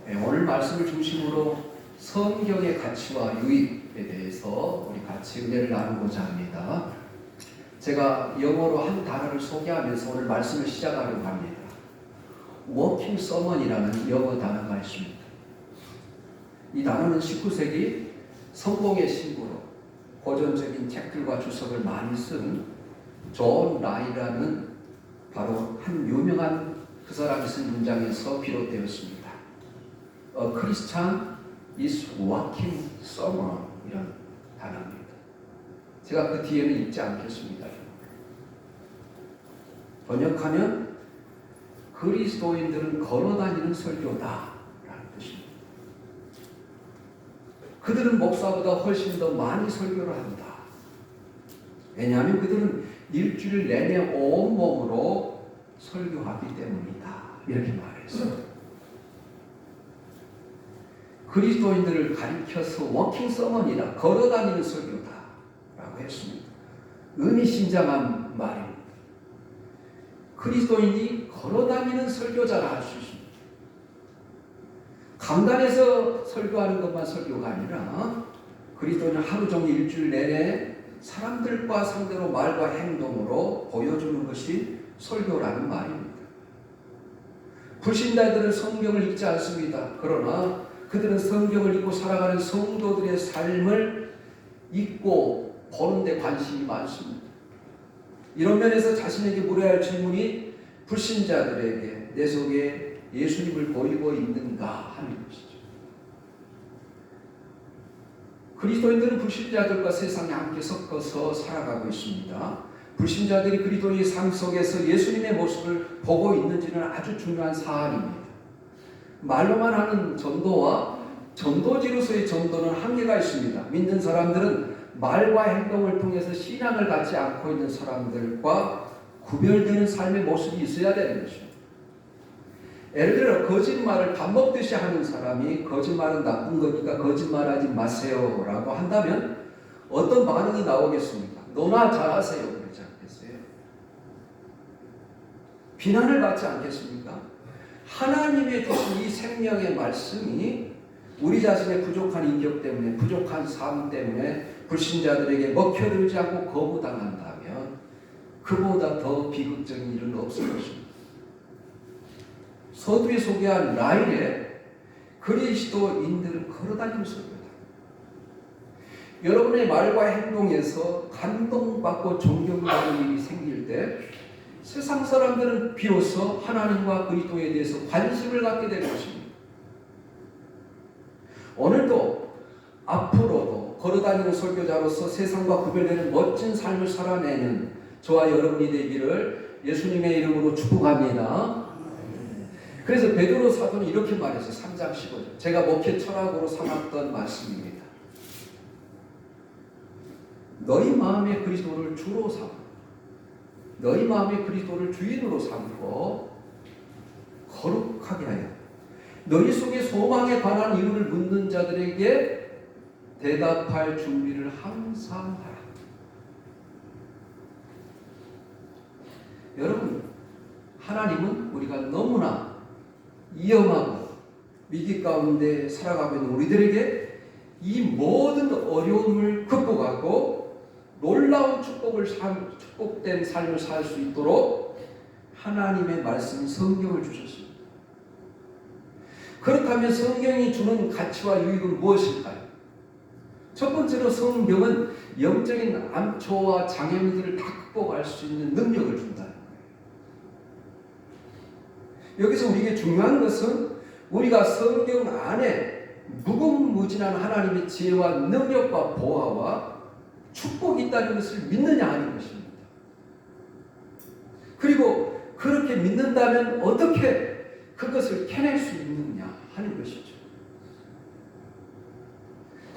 오늘 말씀을 중심으로 성경의 가치와 유익에 대해서 우리 같이 은혜를 나누고자 합니다. 제가 영어로 한 단어를 소개하면서 오늘 말씀을 시작하려고 합니다. 워킹 서먼이라는 영어 단어가 있습니다. 이 단어는 19세기 성공의 신부로 고전적인 책들과 주석을 많이 쓴 존 라이라는 바로 한 유명한 그 사람이 쓴 문장에서 비롯되었습니다. A Christian is walking somewhere 이런 단어입니다. 제가 그 뒤에는 읽지 않겠습니다. 번역하면 그리스도인들은 걸어다니는 설교다 라는 뜻입니다. 그들은 목사보다 훨씬 더 많이 설교를 한다. 왜냐하면 그들은 일주일 내내 온몸으로 설교하기 때문이다. 이렇게 말했어요. 그리스도인들을 가리켜서 워킹 서먼이다. 걸어다니는 설교다. 라고 했습니다. 의미심장한 말입니다. 그리스도인이 걸어다니는 설교자라 할 수 있습니다. 강단에서 설교하는 것만 설교가 아니라 그리스도인은 하루 종일 일주일 내내 사람들과 상대로 말과 행동으로 보여주는 것이 설교라는 말입니다. 불신자들은 성경을 읽지 않습니다. 그러나 그들은 성경을 읽고 살아가는 성도들의 삶을 읽고 보는 데 관심이 많습니다. 이런 면에서 자신에게 물어야 할 질문이 불신자들에게 내 속에 예수님을 보이고 있는가 하는 것이죠. 그리스도인들은 불신자들과 세상에 함께 섞어서 살아가고 있습니다. 불신자들이 그리스도인의 삶 속에서 예수님의 모습을 보고 있는지는 아주 중요한 사안입니다. 말로만 하는 전도와 전도지로서의 전도는 한계가 있습니다. 믿는 사람들은 말과 행동을 통해서 신앙을 갖지 않고 있는 사람들과 구별되는 삶의 모습이 있어야 되는 것입니다. 예를 들어 거짓말을 밥 먹듯이 하는 사람이 거짓말은 나쁜 거니까 거짓말하지 마세요 라고 한다면 어떤 반응이 나오겠습니까? 너나 잘하세요 그러지 않겠어요? 비난을 받지 않겠습니까? 하나님의 주신 이 생명의 말씀이 우리 자신의 부족한 인격 때문에 부족한 삶 때문에 불신자들에게 먹혀들지 않고 거부당한다면 그보다 더 비극적인 일은 없을 것입니다. 서두에 소개한 라일의 그리스도인들은 걸어다니는 설교다. 여러분의 말과 행동에서 감동받고 존경받는 일이 생길 때 세상 사람들은 비로소 하나님과 그리스도에 대해서 관심을 갖게 될 것입니다. 오늘도 앞으로도 걸어다니는 설교자로서 세상과 구별되는 멋진 삶을 살아내는 저와 여러분이 되기를 예수님의 이름으로 축복합니다. 그래서 베드로 사도는 이렇게 말했어요. 3장 15절. 제가 목회 철학으로 삼았던 말씀입니다. 너희 마음에 그리스도를 주로 삼고 너희 마음에 그리스도를 주인으로 삼고 거룩하게 하여 너희 속에 소망에 관한 이유를 묻는 자들에게 대답할 준비를 항상 하라. 여러분, 하나님은 우리가 너무나 위험하고 위기 가운데 살아가고 있는 우리들에게 이 모든 어려움을 극복하고 놀라운 축복된 삶을 살 수 있도록 하나님의 말씀 성경을 주셨습니다. 그렇다면 성경이 주는 가치와 유익은 무엇일까요? 첫 번째로 성경은 영적인 암초와 장애물들을 다 극복할 수 있는 능력을 준다는 거예요. 여기서 우리에게 중요한 것은 우리가 성경 안에 무궁무진한 하나님의 지혜와 능력과 보화와 축복이 있다는 것을 믿느냐 하는 것입니다. 그리고 그렇게 믿는다면 어떻게 그것을 캐낼 수 있느냐 하는 것이죠.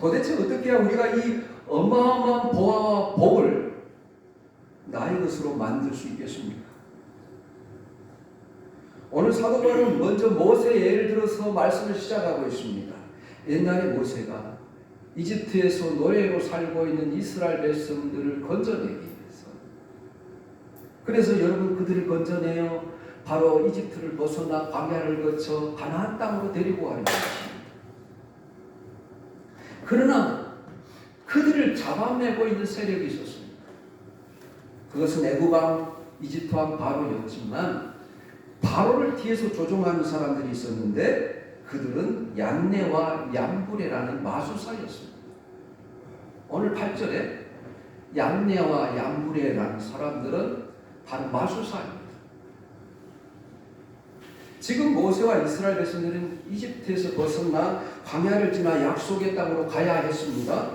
도대체 어떻게 해야 우리가 이 어마어마한 보화와 복을 나의 것으로 만들 수 있겠습니까? 오늘 사도 바울은 먼저 모세의 예를 들어서 말씀을 시작하고 있습니다. 옛날에 모세가 이집트에서 노예로 살고 있는 이스라엘 백성들을 건져내기 위해서 그래서 여러분 그들을 건져내어 바로 이집트를 벗어나 광야를 거쳐 가나안 땅으로 데리고 가는 것입니다. 그러나 그들을 잡아내고 있는 세력이 있었습니다. 그것은 애국왕 이집트왕 바로였지만 바로를 뒤에서 조종하는 사람들이 있었는데 그들은 얀네와 얌브레라는 마술사였습니다. 오늘 8절에 얀네와 얌브레라는 사람들은 바로 마술사입니다. 지금 모세와 이스라엘 백성들은 이집트에서 벗어나 광야를 지나 약속의 땅으로 가야 했습니다.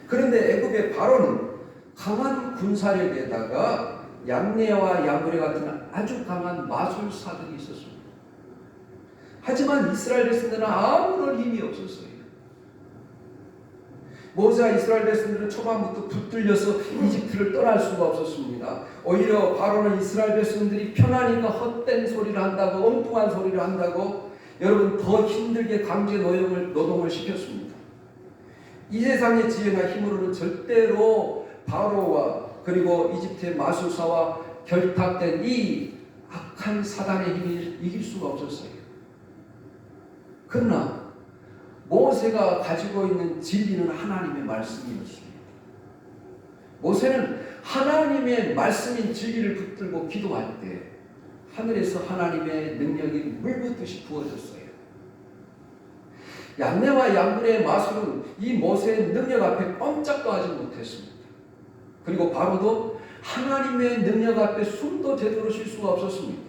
그런데 애굽의 바로는 강한 군사력에다가 얀네와 얌브레 같은 아주 강한 마술사들이 있었습니다. 하지만 이스라엘 백성들은 아무런 힘이 없었어요. 모세와 이스라엘 백성들은 초반부터 붙들려서 이집트를 떠날 수가 없었습니다. 오히려 바로는 이스라엘 백성들이 편하니까 헛된 소리를 한다고, 엉뚱한 소리를 한다고 여러분 더 힘들게 강제 노동을 시켰습니다. 이 세상의 지혜나 힘으로는 절대로 바로와 그리고 이집트의 마술사와 결탁된 이 악한 사단의 힘을 이길 수가 없었어요. 그러나 모세가 가지고 있는 진리는 하나님의 말씀이었습니다. 모세는 하나님의 말씀인 진리를 붙들고 기도할 때 하늘에서 하나님의 능력이 물붓듯이 부어졌어요. 얀네와 얌브레의 마술은 이 모세의 능력 앞에 꼼짝도 하지 못했습니다. 그리고 바로도 하나님의 능력 앞에 숨도 제대로 쉴 수가 없었습니다.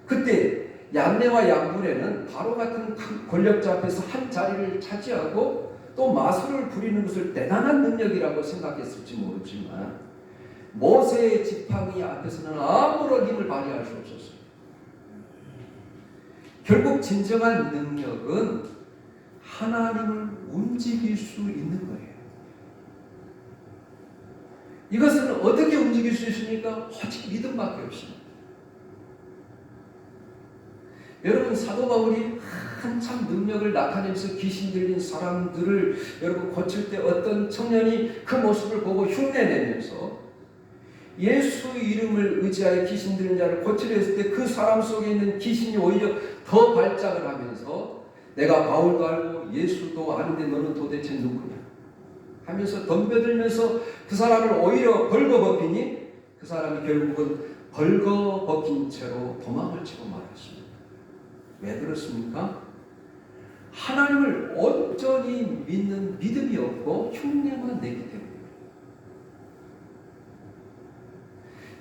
그때 얀네와 얌브레는 바로 같은 권력자 앞에서 한 자리를 차지하고 또 마술을 부리는 것을 대단한 능력이라고 생각했을지 모르지만 모세의 지팡이 앞에서는 아무런 힘을 발휘할 수 없었어요. 결국 진정한 능력은 하나님을 움직일 수 있는 거예요. 이것은 어떻게 움직일 수 있습니까? 오직 믿음밖에 없습니다. 여러분 사도 바울이 한참 능력을 나타내면서 귀신 들린 사람들을 여러분 고칠 때 어떤 청년이 그 모습을 보고 흉내내면서 예수 이름을 의지하여 귀신 들린 자를 고치려 했을 때 그 사람 속에 있는 귀신이 오히려 더 발작을 하면서 내가 바울도 알고 예수도 아는데 너는 도대체 누구냐 하면서 덤벼들면서 그 사람을 오히려 벌거벗기니 그 사람이 결국은 벌거벗긴 채로 도망을 치고 말았습니다. 왜 그렇습니까? 하나님을 온전히 믿는 믿음이 없고 흉내만 내기 때문입니다.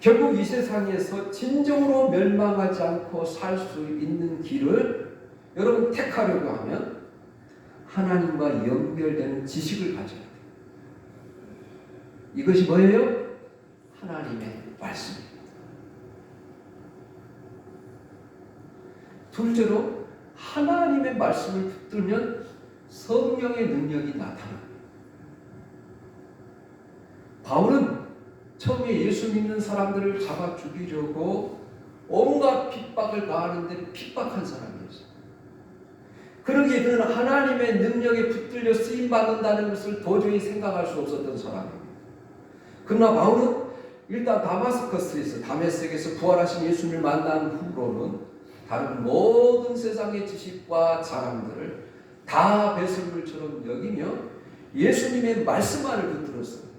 결국 이 세상에서 진정으로 멸망하지 않고 살 수 있는 길을 여러분 택하려고 하면 하나님과 연결되는 지식을 가져야 돼요. 이것이 뭐예요? 하나님의 말씀입니다. 둘째로 하나님의 말씀을 붙들면 성령의 능력이 나타납니다. 바울은 처음에 예수 믿는 사람들을 잡아 죽이려고 온갖 핍박을 가하는데 핍박한 사람이었어요. 그러기에 그는 하나님의 능력에 붙들려 쓰임받는다는 것을 도저히 생각할 수 없었던 사람입니다. 그러나 바울은 일단 다메섹에서 부활하신 예수님을 만난 후로는 다른 모든 세상의 지식과 자랑들을 다 배설물처럼 여기며 예수님의 말씀만을 붙들었어요.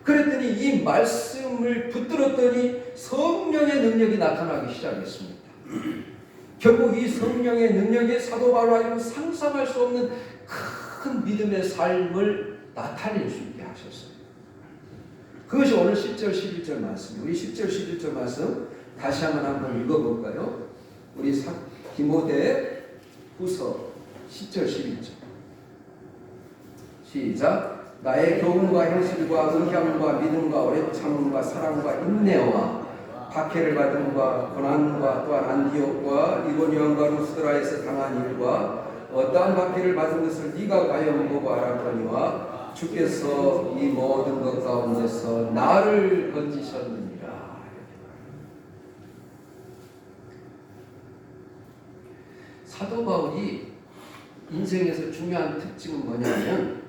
그랬더니 이 말씀을 붙들었더니 성령의 능력이 나타나기 시작했습니다. 결국 이 성령의 능력에 사도 바울로 하여금 상상할 수 없는 큰 믿음의 삶을 나타낼 수 있게 하셨어요. 그것이 오늘 10절 11절 말씀이에요. 우리 10절 11절 말씀 다시 한번 읽어볼까요? 우리 디모데 후서 10절 11절 시작. 나의 교훈과 현실과 의향과 믿음과 오래 참음과 사랑과 인내와 박해를 받음과 고난과 또한 안디옥과 이고니온과 루스드라에서 당한 일과 어떠한 박해를 받은 것을 네가 과연 보고 알았거니와 주께서 이 모든 것 가운데서 나를 건지셨느니라. 사도 바울이 인생에서 중요한 특징은 뭐냐면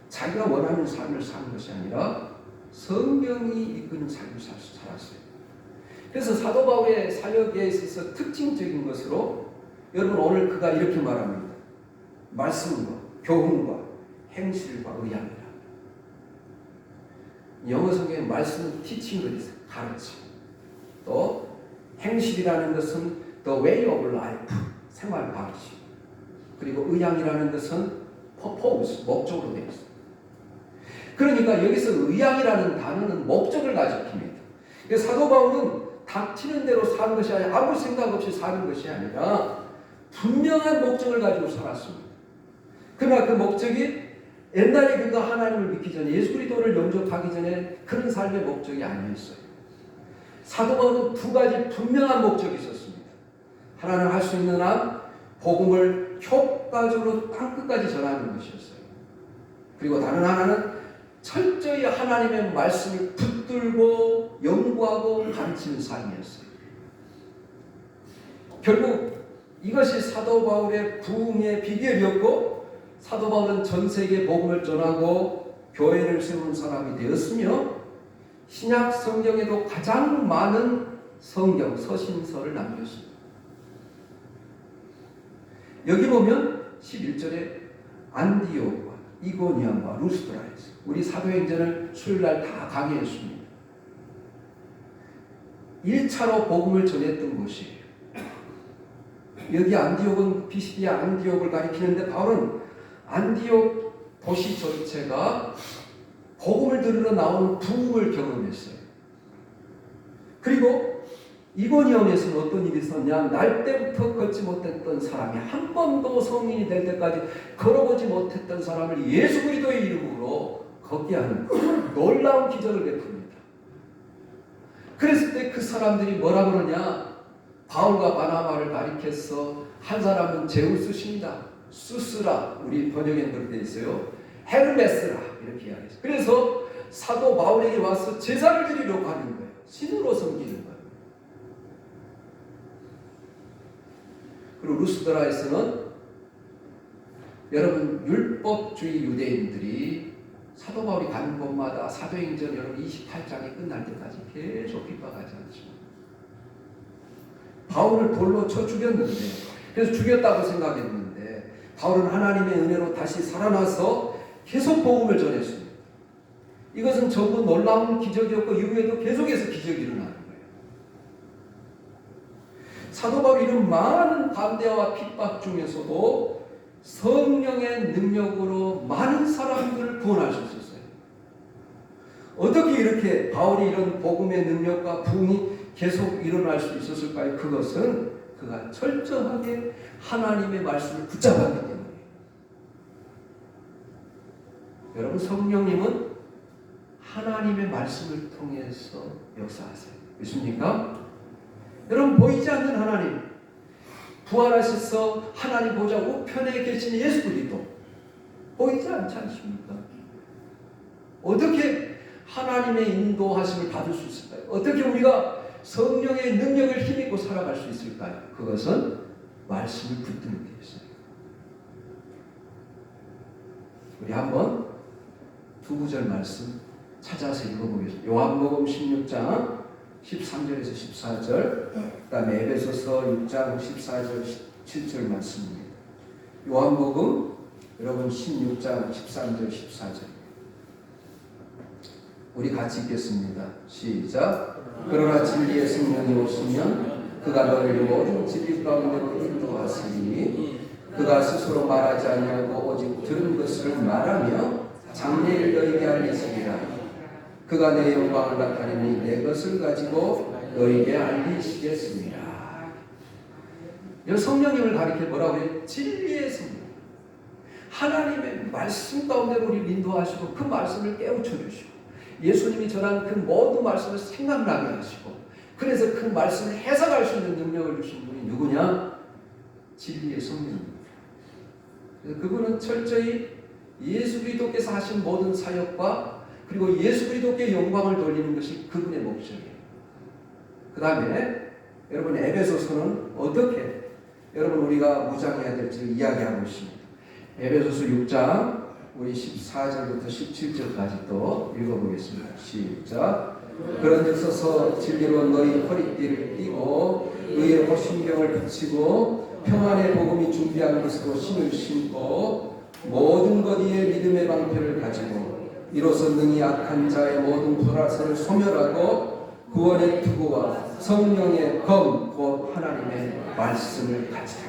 자기가 원하는 삶을 사는 것이 아니라 성경이 이끄는 삶을 살았어요. 그래서 사도 바울의 사역에 있어서 특징적인 것으로 여러분 오늘 그가 이렇게 말합니다. 말씀과 교훈과 행실과 의향이라. 영어 성경에 말씀은 teaching 그랬어요. 가르침. 또 행실이라는 것은 the way of life, 생활 방식. 그리고 의향이라는 것은 purpose, 목적으로 되어 있어요. 그러니까 여기서 의향이라는 단어는 목적을 가리킵니다. 그래서 사도 바울은 닥치는 대로 사는 것이 아니라 아무 생각 없이 사는 것이 아니라 분명한 목적을 가지고 살았습니다. 그러나 그 목적이 옛날에 그가 하나님을 믿기 전에 예수 그리스도를 영접하기 전에 그런 삶의 목적이 아니었어요. 사도 바울은 두 가지 분명한 목적이 있었습니다. 하나는 할 수 있는 한 복음을 효과적으로 땅끝까지 전하는 것이었어요. 그리고 다른 하나는 철저히 하나님의 말씀을 붙들고 연구하고 가르치는 삶이었어요. 결국 이것이 사도 바울의 부흥의 비결이었고 사도 바울은 전 세계에 복음을 전하고 교회를 세우는 사람이 되었으며 신약 성경에도 가장 많은 성경, 서신서를 남겼습니다. 여기 보면 11절에 안디옥과 이고니온과 루스드라에서 우리 사도행전을 수요일날 다 강의했습니다. 1차로 복음을 전했던 곳이에요. 여기 안디옥은 피시디아 안디옥을 가리키는데 바울은 안디옥 도시 전체가 복음을 들으러 나오는 부흥을 경험했어요. 그리고 이고니온에서는 어떤 일이 있었냐? 날 때부터 걷지 못했던 사람이 한 번도 성인이 될 때까지 걸어보지 못했던 사람을 예수 그리스도의 이름으로 걷게 하는 놀라운 기적을 베풉니다. 그랬을 때 그 사람들이 뭐라 그러냐? 바울과 바나바를 가리켜서 한 사람은 제우스 신이다. 수스라, 우리 번역에는 그렇게 되어 있어요. 헤르메스라 이렇게 이야기했어요. 그래서 사도 바울에게 와서 제사를 드리려고 하는 거예요. 신으로 섬기는 거예요. 그리고 루스드라에서는 여러분 율법주의 유대인들이 사도 바울이 가는 곳마다 사도행전 여러분 28장이 끝날 때까지 계속 핍박하지 않습니다. 바울을 돌로 쳐 죽였는데, 그래서 죽였다고 생각했는데 바울은 하나님의 은혜로 다시 살아나서 계속 복음을 전했습니다. 이것은 전부 놀라운 기적이었고 이후에도 계속해서 기적이 일어나는 거예요. 사도 바울이 이런 많은 반대와 핍박 중에서도 성령의 능력으로 많은 사람들을 구원할 수 있었어요. 어떻게 이렇게 바울이 이런 복음의 능력과 부흥이 계속 일어날 수 있었을까요? 그것은 그가 철저하게 하나님의 말씀을 붙잡았기 때문에. 여러분 성령님은 하나님의 말씀을 통해서 역사하세요. 믿습니까? 여러분 보이지 않는 하나님, 부활하셔서 하나님 보좌 우편에 계신 예수 그리스도 보이지 않지 않습니까? 어떻게 하나님의 인도하심을 받을 수 있을까요? 어떻게 우리가 성령의 능력을 힘입고 살아갈 수 있을까요? 그것은 말씀을 붙드는 데 있어요. 우리 한번 두 구절 말씀 찾아서 읽어보겠습니다. 요한복음 16장 13절에서 14절, 그 다음에 에베소서 6장 14절 7절 말씀입니다. 요한복음 여러분 16장 13절 14절 우리 같이 읽겠습니다. 시작. 그러나 진리의 성령이 오시면 그가 너희를 모든 진리 가운데로 인도하시니 그가 스스로 말하지 아니하고 오직 들은 것을 말하며 장래를 너희에게 알리시리라. 그가 내 영광을 나타내니 내 것을 가지고 너희에게 알리시겠습니다. 이 성령님을 가리켜 뭐라고 해요? 진리의 성령. 하나님의 말씀 가운데로 우리를 인도하시고 그 말씀을 깨우쳐 주시고 예수님이 전한 그 모든 말씀을 생각나게 하시고 그래서 그 말씀을 해석할 수 있는 능력을 주신 분이 누구냐? 진리의 성령입니다. 그래서 그분은 철저히 예수 그리스도께서 하신 모든 사역과 그리고 예수 그리스도께 영광을 돌리는 것이 그분의 목적이에요. 그 다음에 여러분 에베소서는 어떻게 여러분 우리가 무장해야 될지를 이야기하고 있습니다. 에베소서 6장 우리 14절부터 17절까지 또 읽어보겠습니다. 시작. 그런 데 서서 진리로 너희 허리띠를 띠고 의의 호심경을 비치고 평안의 복음이 준비한 것으로 신을 신고 모든 것 위에 믿음의 방패를 가지고 이로써 능히 악한 자의 모든 불화설을 소멸하고 구원의 투구와 성령의 검 곧 하나님의 말씀을 가지라.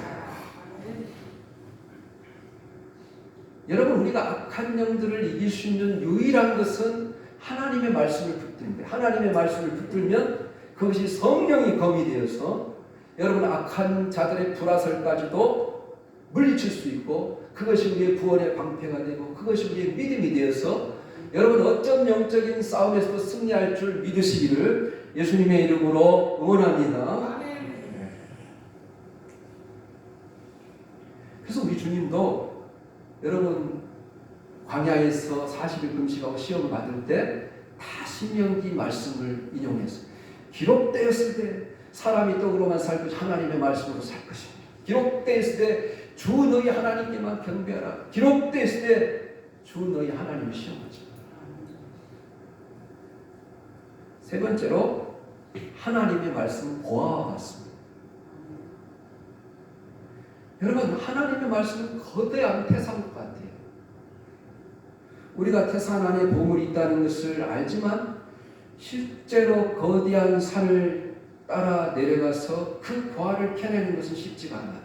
여러분, 우리가 악한 영들을 이길 수 있는 유일한 것은 하나님의 말씀을 붙듭니다. 하나님의 말씀을 붙들면 그것이 성령이 검이 되어서 여러분 악한 자들의 불화설까지도 물리칠 수 있고 그것이 우리의 구원의 방패가 되고 그것이 우리의 믿음이 되어서 여러분 어떤 영적인 싸움에서도 승리할 줄 믿으시기를 예수님의 이름으로 응원합니다. 그래서 우리 주님도 여러분 광야에서 40일 금식하고 시험을 받을 때 다 신명기 말씀을 인용했어요. 기록되었을 때 사람이 떡으로만 살 것이 하나님의 말씀으로 살 것입니다. 기록되었을 때 주 너희 하나님께만 경배하라. 기록되었을 때 주 너희 하나님을 시험하지. 세 번째로 하나님의 말씀은 보화와 같습니다. 여러분, 하나님의 말씀은 거대한 태산과 같아요. 우리가 태산 안에 보물이 있다는 것을 알지만 실제로 거대한 산을 따라 내려가서 그 보화를 캐내는 것은 쉽지가 않아요.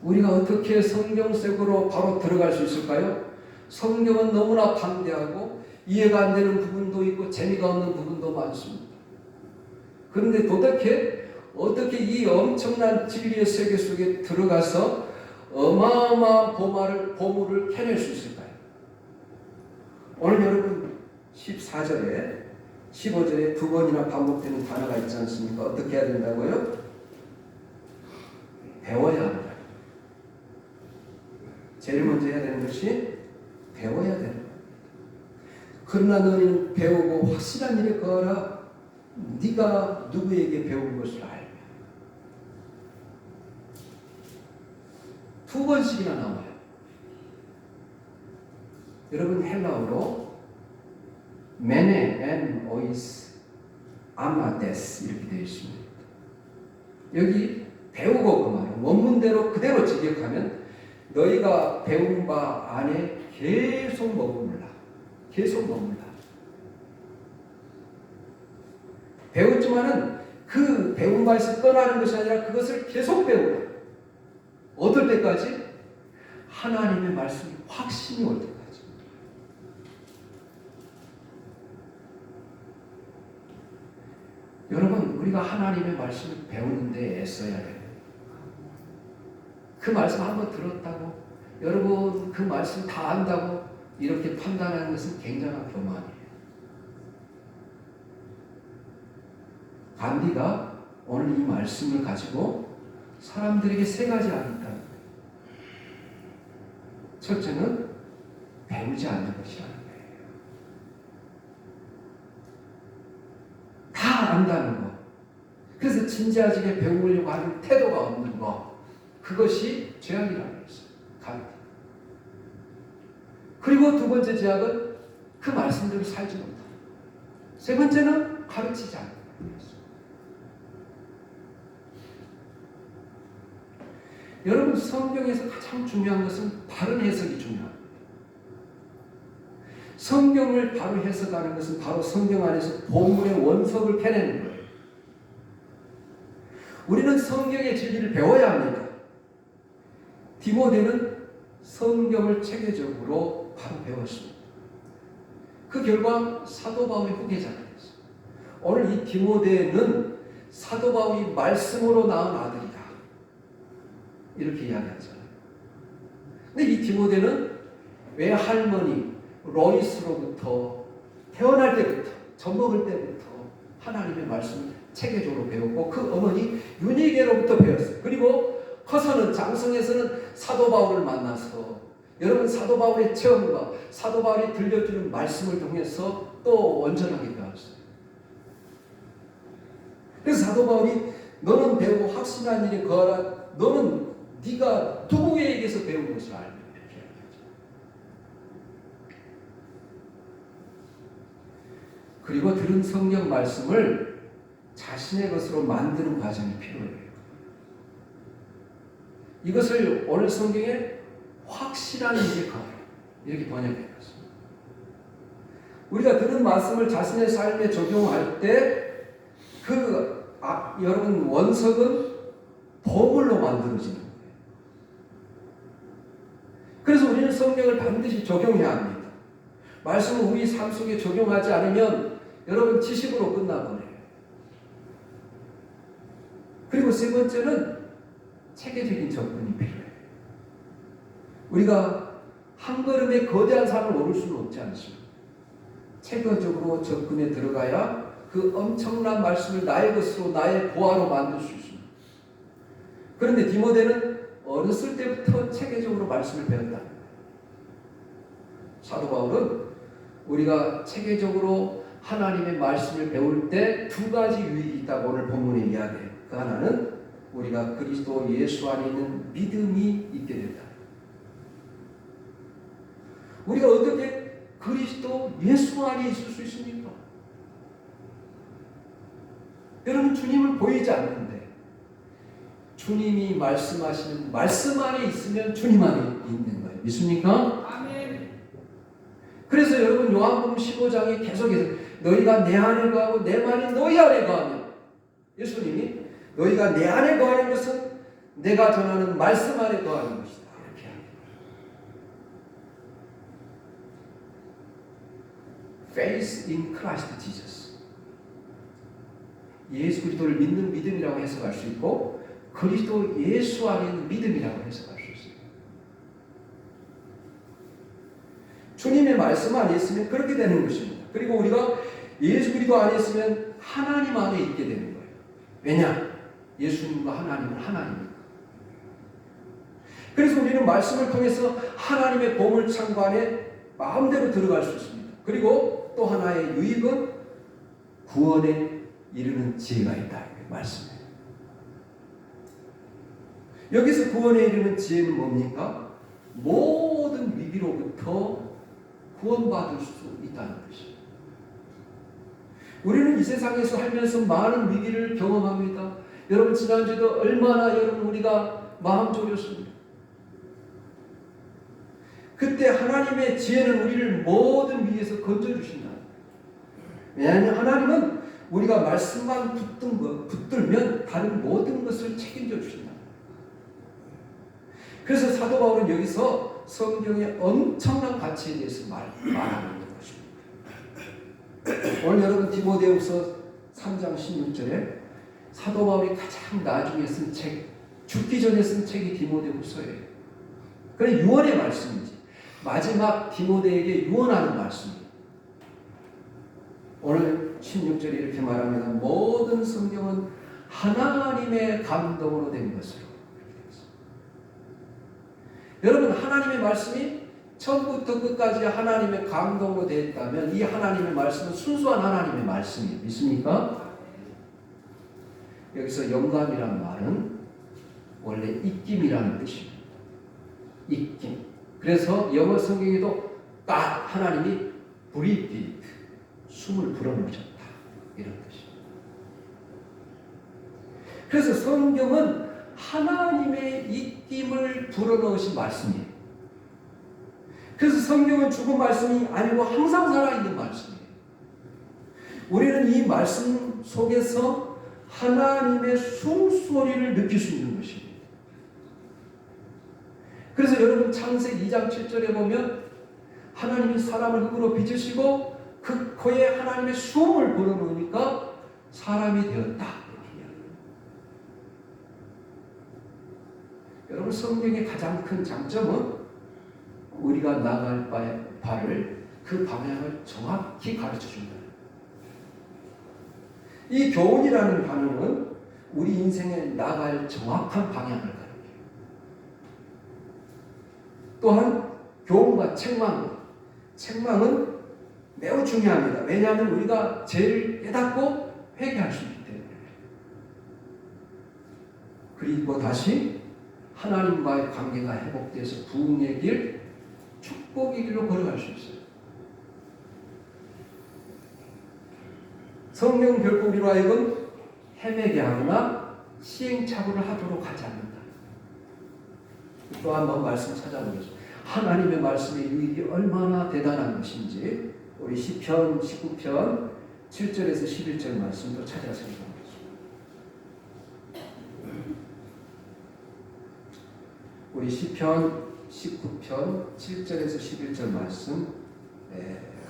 우리가 어떻게 성경 속으로 바로 들어갈 수 있을까요? 성경은 너무나 방대하고 이해가 안 되는 부분도 있고 재미가 없는 부분도 많습니다. 그런데 도대체 어떻게 이 엄청난 진리의 세계 속에 들어가서 어마어마한 보물을 캐낼 수 있을까요? 오늘 여러분 14절에 15절에 두 번이나 반복되는 단어가 있지 않습니까? 어떻게 해야 된다고요? 배워야 합니다. 제일 먼저 해야 되는 것이 배워야 되는 겁니다. 그러나 너는 배우고 확실한 일에 거하라. 네가 누구에게 배운 것을 알며. 두 번씩이나 나와요. 여러분 헬라어로 메네 엔 오이스 아마데스 이렇게 되어 있습니다. 여기 배우고 그 말은 원문대로 그대로 직역하면 너희가 배운 바 안에 계속 머물라. 계속 머물라. 배웠지만은 그 배운 바에서 떠나는 것이 아니라 그것을 계속 배우라. 어떨 때까지? 하나님의 말씀이 확신이 올 때까지. 여러분, 우리가 하나님의 말씀을 배우는데 애써야 돼요. 그 말씀 한번 들었다고, 여러분 그 말씀 다 안다고 이렇게 판단하는 것은 굉장한 교만이에요. 간디가 오늘 이 말씀을 가지고 사람들에게 세 가지 알았다. 첫째는 배우지 않는 것이라는 거예요. 다 안다는 거. 그래서 진지하게 배우려고 하는 태도가 없는 거. 그것이 죄악이라는 것이죠. 간디. 그리고 두 번째 죄악은 그 말씀대로 살지 못하는 거. 세 번째는 가르치지 않는 것이죠. 여러분, 성경에서 가장 중요한 것은 바른 해석이 중요합니다. 성경을 바로 해석하는 것은 바로 성경 안에서 본문의 원석을 캐내는 거예요. 우리는 성경의 진리를 배워야 합니다. 디모데는 성경을 체계적으로 바로 배웠습니다. 그 결과 사도 바울의 후계자가 됐어요. 오늘 이 디모데는 사도 바울이 말씀으로 낳은 아들이다. 이렇게 이야기하잖아요. 근데 이 디모데는 외할머니 로이스로부터 태어날 때부터 젖먹을 때부터 하나님의 말씀을 체계적으로 배웠고 그 어머니 유니게로부터 배웠어요. 그리고 커서는 장성에서는 사도 바울을 만나서 여러분 사도 바울의 체험과 사도 바울이 들려주는 말씀을 통해서 또 온전하게 배웠어요. 그래서 사도 바울이 너는 배우고 확신한 일에 거하라. 너는 네가 누구에게서 배운 것을 알며 이렇게 이야기하죠. 그리고 들은 성경 말씀을 자신의 것으로 만드는 과정이 필요해요. 이것을 오늘 성경에 확실한 인식하라 이렇게 번역해놨습니다. 우리가 들은 말씀을 자신의 삶에 적용할 때 여러분 원석은 보물로 만들어지는 거예요. 그래서 우리는 성경을 반드시 적용해야 합니다. 말씀을 우리 삶 속에 적용하지 않으면 여러분 지식으로 끝나버려요. 그리고 세 번째는 체계적인 접근이 필요해요. 우리가 한 걸음에 거대한 산을 오를 수는 없지 않습니다. 체계적으로 접근에 들어가야 그 엄청난 말씀을 나의 것으로 나의 보화로 만들 수 있습니다. 그런데 디모데는 어렸을 때부터 체계적으로 말씀을 배웠다. 사도 바울은 우리가 체계적으로 하나님의 말씀을 배울 때 두 가지 유익이 있다고 오늘 본문에 이야기해요. 그 하나는 우리가 그리스도 예수 안에 있는 믿음이 있게 된다. 우리가 어떻게 그리스도 예수 안에 있을 수 있습니까? 여러분 주님을 보이지 않는데 주님이 말씀하시는 말씀 안에 있으면 주님 안에 있는 거예요. 믿습니까? 아멘. 그래서 여러분 요한복음 15장에 계속해서 너희가 내 안에 거하고 내 말이 너희 안에 거하면 예수님이 너희가 내 안에 거하는 것은 내가 전하는 말씀 안에 거하는 것이다. 이렇게 합니다. Faith in Christ Jesus. 예수 그리스도를 믿는 믿음이라고 해석할 수 있고 그리스도 예수 안에 있는 믿음이라고 해석할 수 있어요. 주님의 말씀 안에 있으면 그렇게 되는 것입니다. 그리고 우리가 예수 그리스도 안에 있으면 하나님 안에 있게 되는 거예요. 왜냐? 예수님과 하나님은 하나님이니까. 그래서 우리는 말씀을 통해서 하나님의 보물창고 안에 마음대로 들어갈 수 있습니다. 그리고 또 하나의 유익은 구원에 이르는 지혜가 있다. 말씀이에요. 여기서 구원에 이르는 지혜는 뭡니까? 모든 위기로부터 구원받을 수 있다는 것입니다. 우리는 이 세상에서 살면서 많은 위기를 경험합니다. 여러분 지난주에도 얼마나 여러분 우리가 마음 졸였습니다. 그때 하나님의 지혜는 우리를 모든 위기에서 건져주신다. 왜냐하면 하나님은 우리가 말씀만 붙들면 다른 모든 것을 책임져 주신다. 그래서 사도 바울은 여기서 성경의 엄청난 가치에 대해서 말하고 있는 것입니다. 오늘 여러분 디모데후서 3장 16절에 사도 바울이 가장 나중에 쓴 책, 죽기 전에 쓴 책이 디모데후서예요. 그래 유언의 말씀이지. 마지막 디모데에게 유언하는 말씀이에요. 오늘 16절에 이렇게 말합니다. 모든 성경은 하나님의 감동으로 된 것으로. 여러분 하나님의 말씀이 처음부터 끝까지 하나님의 감동으로 되어 있다면 이 하나님의 말씀은 순수한 하나님의 말씀이에요. 믿습니까? 여기서 영감이라는 말은 원래 입김이라는 뜻입니다. 입김. 그래서 영어 성경에도 딱 하나님이 breathed, 숨을 불어넣으셨다. 이런 뜻입니다. 그래서 성경은 하나님의 입김을 불어넣으신 말씀이에요. 그래서 성경은 죽은 말씀이 아니고 항상 살아있는 말씀이에요. 우리는 이 말씀 속에서 하나님의 숨소리를 느낄 수 있는 것입니다. 그래서 여러분 창세기 2장 7절에 보면 하나님이 사람을 흙으로 빚으시고 그 코에 하나님의 숨을 불어넣으니까 사람이 되었다. 여러분 성경의 가장 큰 장점은 우리가 나갈 바를 그 방향을 정확히 가르쳐준다. 이 교훈이라는 단어는 우리 인생에 나갈 정확한 방향을 가르쳐요. 또한 교훈과 책망은 매우 중요합니다. 왜냐하면 우리가 죄를 깨닫고 회개할 수 있기 때문에. 그리고 다시 하나님과의 관계가 회복돼서 부흥의 길, 축복의 길로 걸어갈 수 있어요. 성경 결코 우리로 하여금 헤매게 하거나 시행착오를 하도록 하지 않는다. 또 한번 말씀 찾아보겠습니다. 하나님의 말씀의 유익이 얼마나 대단한 것인지 우리 시편 19편 7절에서 11절 말씀도 찾아서 읽어보겠습니다. 우리 시편 19편 7절에서 11절 말씀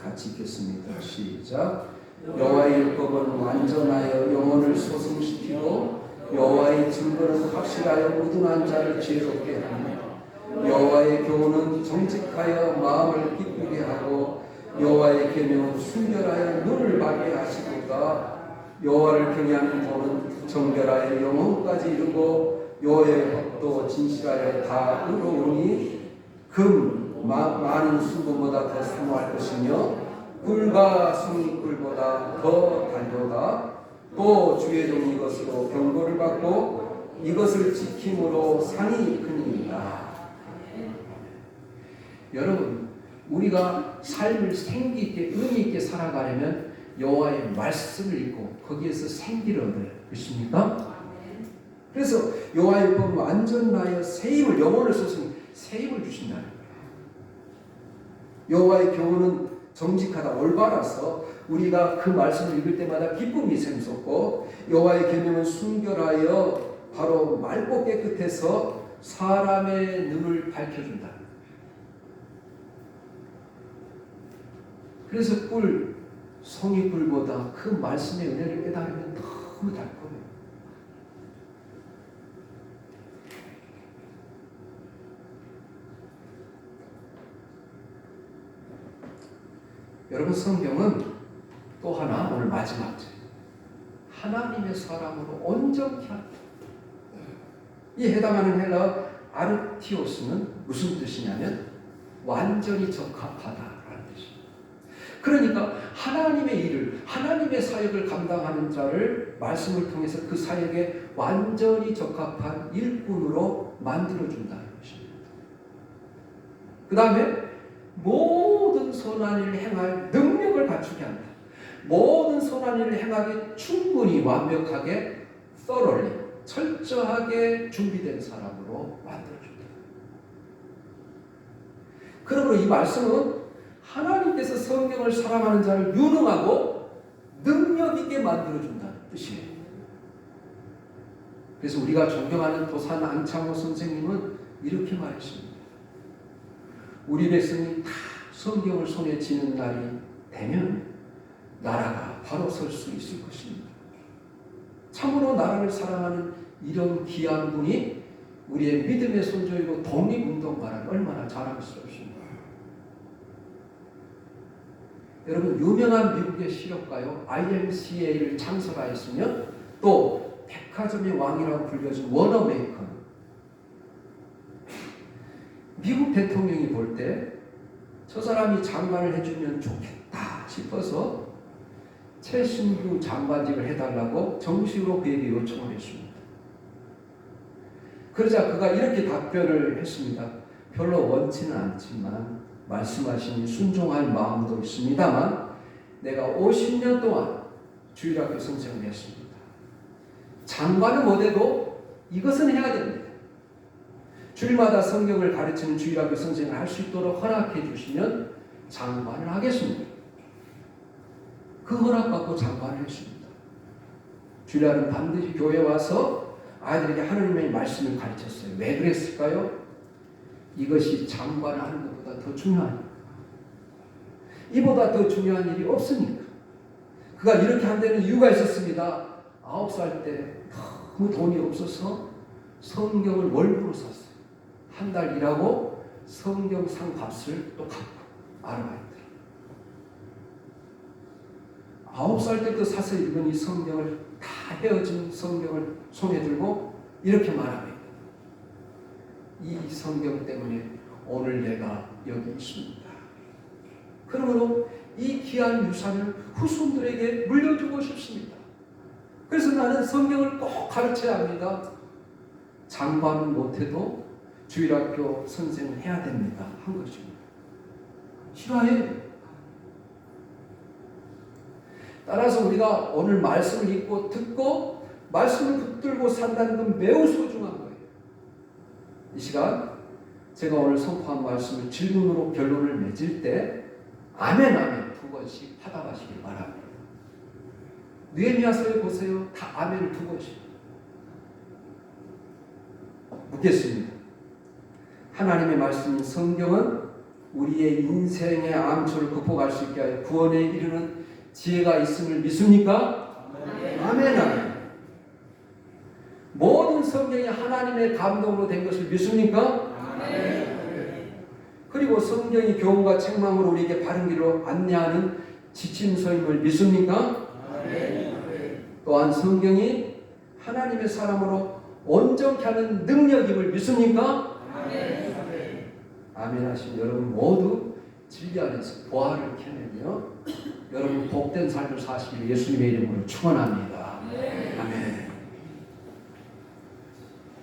같이 읽겠습니다. 시작. 여호와의 율법은 완전하여 영혼을 소승시키고 여호와의 증거는 확실하여 무둔한 자를 지혜롭게 하며 여호와의 교훈은 정직하여 마음을 기쁘게 하고 여호와의 계명은 순결하여 눈을 밝게 하시도다. 여호와를 경외하는 자는 정결하여 영혼까지 이르고 여호와의 법도 진실하여 다 의로우니 금 많은 순금보다 더 사모할 것이며 꿀과 성잎꿀보다 더 달도다. 또 주의 종 이것으로 경고를 받고 이것을 지킴으로 상이 크니이다. 여러분, 우리가 삶을 생기 있게 의미 있게 살아가려면 여호와의 말씀을 읽고 거기에서 생기를 얻어야 그렇습니까? 그래서 여호와의 법은 완전하여 새 힘을 영혼을 쏟으니 새 힘을 주신다는 거예요. 여호와의 교훈은 정직하다 올바라서 우리가 그 말씀을 읽을 때마다 기쁨이 샘솟고 여호와의 계명은 순결하여 바로 맑고 깨끗해서 사람의 눈을 밝혀준다. 그래서 꿀, 성이꿀보다 그 말씀의 은혜를 깨달으면 너무 달콤해요. 여러분, 성경은 또 하나 오늘 마지막 절 하나님의 사람으로 온전케 한다. 이 해당하는 헬라어 아르티오스는 무슨 뜻이냐면 완전히 적합하다라는 뜻입니다. 그러니까 하나님의 일을 하나님의 사역을 감당하는 자를 말씀을 통해서 그 사역에 완전히 적합한 일꾼으로 만들어준다는 것입니다. 그 다음에 모든 선한 일을 행할 능력을 갖추게 한다. 모든 선한 일을 행하기 충분히 완벽하게 thoroughly 철저하게 준비된 사람으로 만들어준다. 그러므로 이 말씀은 하나님께서 성경을 사랑하는 자를 유능하고 능력 있게 만들어준다는 뜻이에요. 그래서 우리가 존경하는 도산 안창호 선생님은 이렇게 말했습니다. 우리 백성이 다 성경을 손에 쥐는 날이 되면 나라가 바로 설 수 있을 것입니다. 참으로 나라를 사랑하는 이런 귀한 분이 우리의 믿음의 선조이고 독립운동가는 얼마나 자랑스럽습니다. 여러분, 유명한 미국의 실업가요 IMCA를 창설하였으며 또 백화점의 왕이라고 불려진 워너메이커, 미국 대통령이 볼 때 저 사람이 장관을 해주면 좋겠다 싶어서 최신규 장관직을 해달라고 정식으로 그에게 요청을 했습니다. 그러자 그가 이렇게 답변을 했습니다. 별로 원치는 않지만 말씀하시니 순종할 마음도 있습니다만 내가 50년 동안 주일학교 선생을 했습니다. 장관은 못해도 이것은 해야 됩니다. 주일마다 성경을 가르치는 주일학교 선생을 할 수 있도록 허락해 주시면 장관을 하겠습니다. 그 허락받고 장관을 했습니다. 주일날은 반드시 교회에 와서 아이들에게 하나님의 말씀을 가르쳤어요. 왜 그랬을까요? 이것이 장관을 하는 것보다 더 중요하니까. 이보다 더 중요한 일이 없으니까. 그가 이렇게 한다는 이유가 있었습니다. 9살 때 너무 돈이 없어서 성경을 월부로 샀어요. 한 달 일하고 성경상 값을 또 갚고 아르바이트. 9살 때부터 사서 읽은 이 성경을 다 헤어진 성경을 손에 들고 이렇게 말합니다. 이 성경 때문에 오늘 내가 여기 있습니다. 그러므로 이 귀한 유산을 후손들에게 물려주고 싶습니다. 그래서 나는 성경을 꼭 가르쳐야 합니다. 장관은 못해도 주일학교 선생을 해야 됩니다. 한 것입니다. 싫어해. 따라서 우리가 오늘 말씀을 읽고 듣고 말씀을 붙들고 산다는 건 매우 소중한 거예요. 이 시간 제가 오늘 선포한 말씀을 질문으로 결론을 맺을 때 아멘 아멘 두 번씩 받아가시길 바랍니다. 느헤미야서에 보세요. 다 아멘을 두 번씩. 묻겠습니다. 하나님의 말씀인 성경은 우리의 인생의 암초를 극복할 수 있게 하여 구원에 이르는 지혜가 있음을 믿습니까? 아멘 아멘. 모든 성경이 하나님의 감동으로 된 것을 믿습니까? 아멘. 그리고 성경이 교훈과 책망으로 우리에게 바른 길로 안내하는 지침서임을 믿습니까? 아멘. 또한 성경이 하나님의 사람으로 온전케 하는 능력임을 믿습니까? 아멘. 아멘 하신 여러분 모두 진리 안에서 보화를 캐내며 여러분 복된 삶을 사시기를 예수님의 이름으로 축원합니다.